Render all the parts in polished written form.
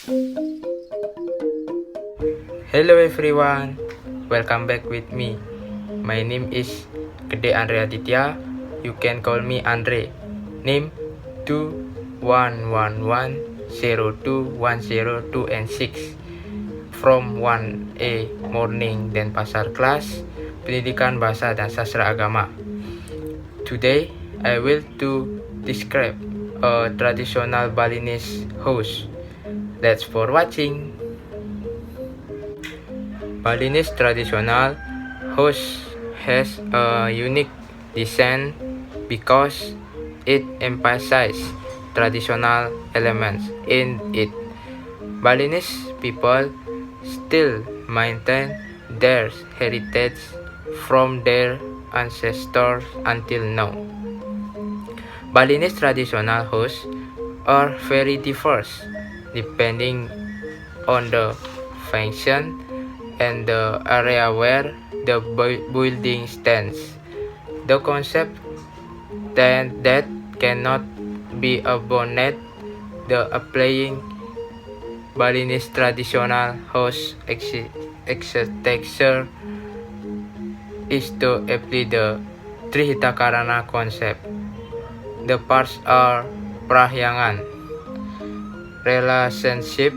Hello everyone, welcome back with me. My name is Gede Andre Aditya. You can call me Andre. Name 21110210 and 6. From 1A Morning Denpasar Class, Pendidikan Bahasa dan Sastra Agama. Today, I will to describe a traditional Balinese house. Thanks for watching. Balinese traditional house has a unique design because it emphasizes traditional elements in it. Balinese people still maintain their heritage from their ancestors until now. Balinese traditional houses are very diverse depending on the function and the area where the building stands. The concept that cannot be abandoned, the applying Balinese traditional house architecture is to apply the Trihitakarana concept. The parts are prahyangan, relationship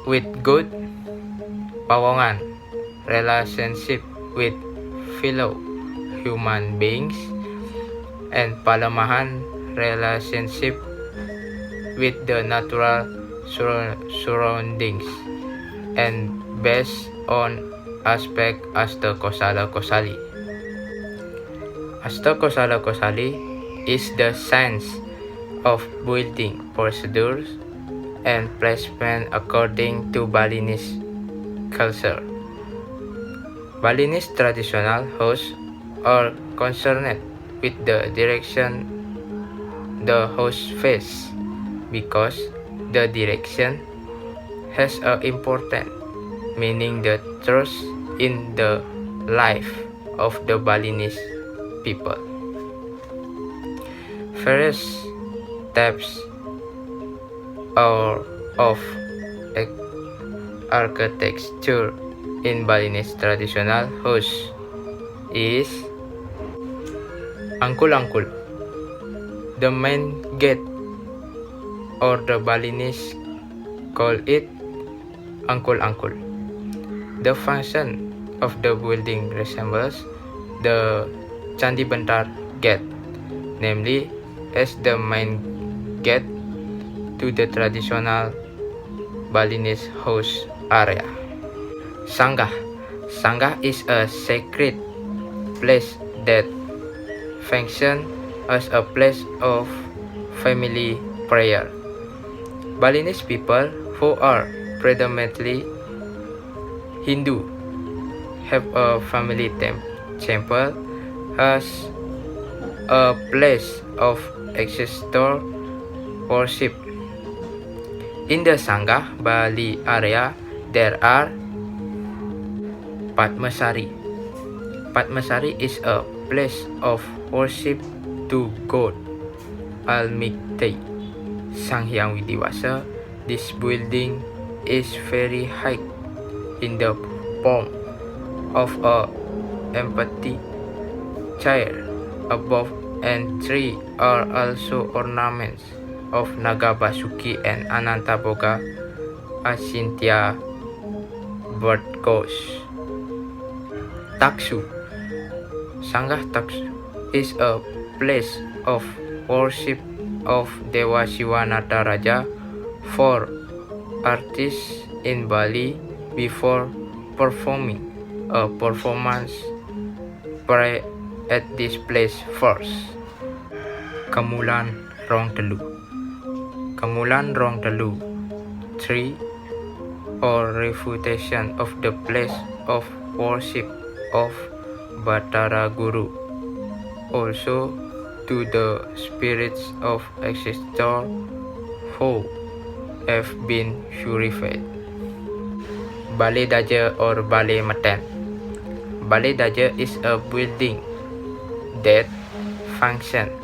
with God, pawongan, relationship with fellow human beings, and palemahan, relationship with the natural surroundings, and based on aspect Astakosala-Kosali. Astakosala-Kosali is the science of building procedures and placement according to Balinese culture. Balinese traditional houses are concerned with the direction the house faces because the direction has an important meaning the trust in the life of the Balinese people. Various types of architecture in Balinese traditional house is angkul-angkul. The main gate, or the Balinese call it angkul-angkul. The function of the building resembles the Candi Bentar gate, namely as the main gate to the traditional Balinese house area. Sanggah. Sanggah is a sacred place that functions as a place of family prayer. Balinese people who are predominantly Hindu have a family temple as a place of ancestor worship. In the Sanggah Bali area, there are Padmasari. Padmasari is a place of worship to God Almighty Sang Hyang Widiwasa. This building is very high in the form of a empty chair above, and three are also ornaments of Naga Basuki and Anantaboga Asintya bird gods. Taksu. Sanggah Taksu is a place of worship of Dewa Siwa Nataraja for artists in Bali before performing a performance. Pray at this place first. Kemulan Rong Telu. Kemulan Rong Telu 3 or refutation of the place of worship of Batara Guru, also to the spirits of ancestors who have been purified. Balai Daja or Balai Matan. Balai Daja is a building that functions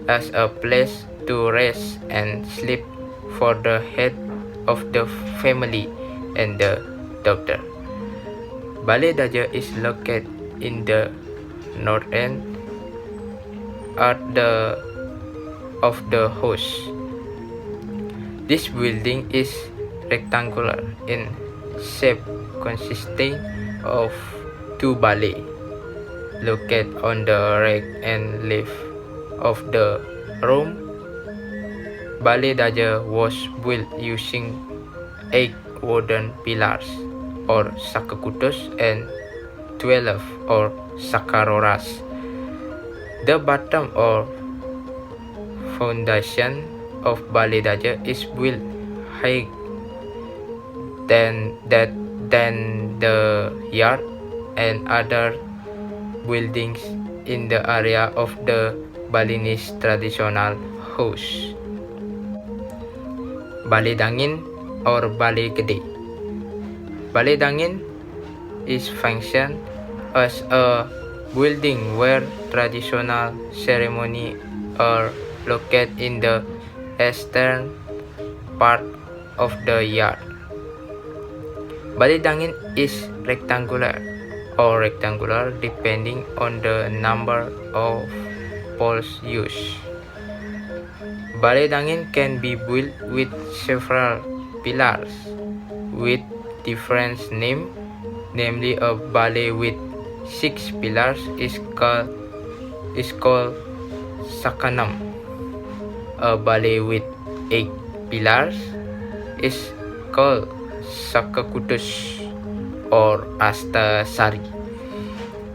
as a place to rest and sleep for the head of the family and the doctor. Balai Daja is located in the north end of the house. This building is rectangular in shape, consisting of two balai located on the right and left of the room. Balai Daja was built using 8 wooden pillars or sakakutus and 12 or sakaroras. The bottom or foundation of Balai Daja is built higher than the yard and other buildings in the area of the Balinese traditional house. Balai Dangin or Balai Gede. Balai Dangin is function as a building where traditional ceremony are located in the eastern part of the yard. Balai Dangin is rectangular or rectangular depending on the number of poles used. Balai Dangin can be built with several pillars with different names, namely a balai with 6 pillars is called sakanam. A balai with 8 pillars is called sakakutus or astasari.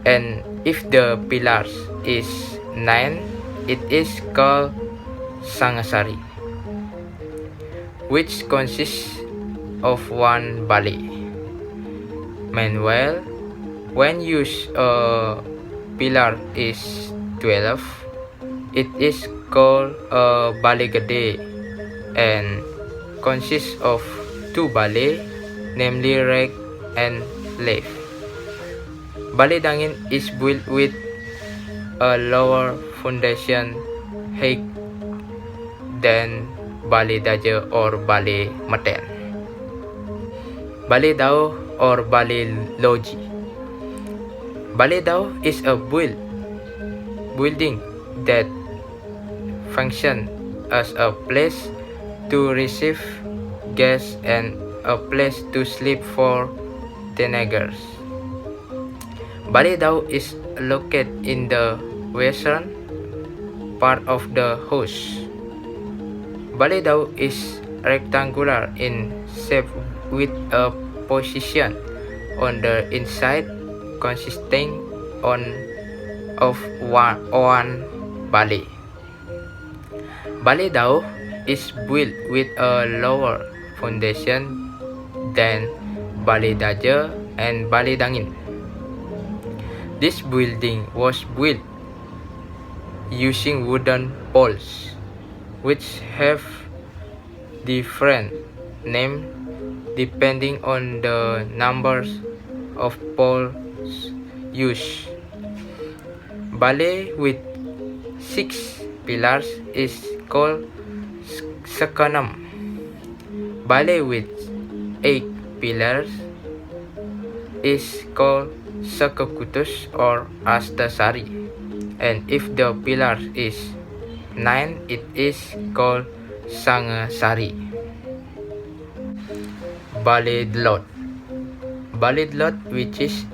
And if the pillars is 9, it is called sangasari, which consists of one balai. Meanwhile, when use a pillar is 12, it is called a balai gede and consists of 2 balai, namely right and left. Balai Dangin is built with a lower foundation height than Balai Daja or Balai Meten. Balai Dao or Balai Loji. Balai Dao is a building that functions as a place to receive guests and a place to sleep for teenagers. Balai Dao is located in the western part of the house. Balai Dao is rectangular in shape with a position on the inside consisting of one balai. Balai Dao is built with a lower foundation than Balai Daja and Balai Dangin. This building was built using wooden poles, which have different names depending on the numbers of poles used. Balai with 6 pillars is called sakanam. Balai with 8 pillars is called sakakutus or astasari, and if the pillar is 9, it is called sangasari. Balai Dlot. Balai Dlot, which is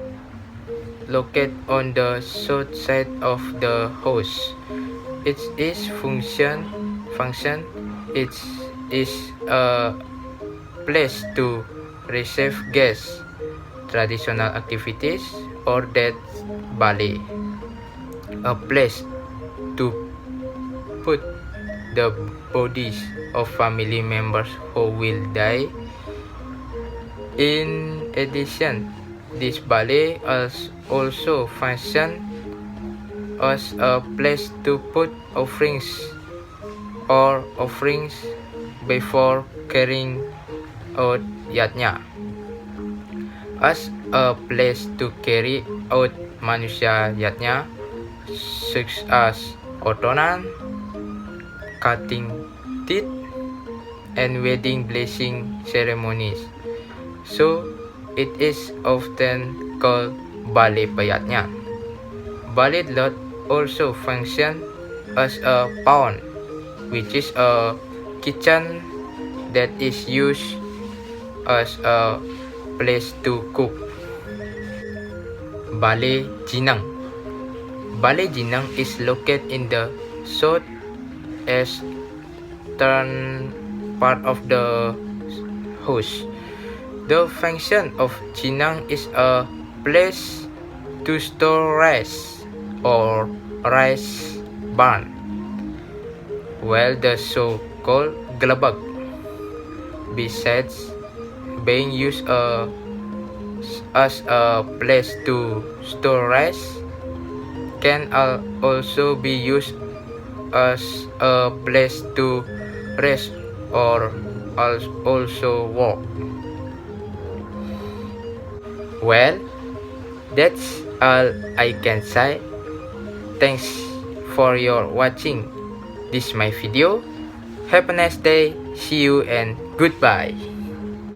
located on the south side of the house. Its function is a place to receive guests, traditional activities, or dead balai. A place to put the bodies of family members who will die. In addition, this balai also functions as a place to put offerings before carrying out yatnya, as a place to carry out manusia yatnya, such as otonan, cutting teeth, and wedding blessing ceremonies. So, it is often called balai payatnya. Balai lot also function as a pawn, which is a kitchen that is used as a place to cook. Balai Jinang. Balai Jinang is located in the southeastern part of the house. The function of Jinang is a place to store rice or rice barn, while the so-called gelabak, besides being used as a place to store rice, can also be used as a place to rest or also work. Well, that's all I can say. Thanks for your watching this my video. Have a nice day. See you and goodbye.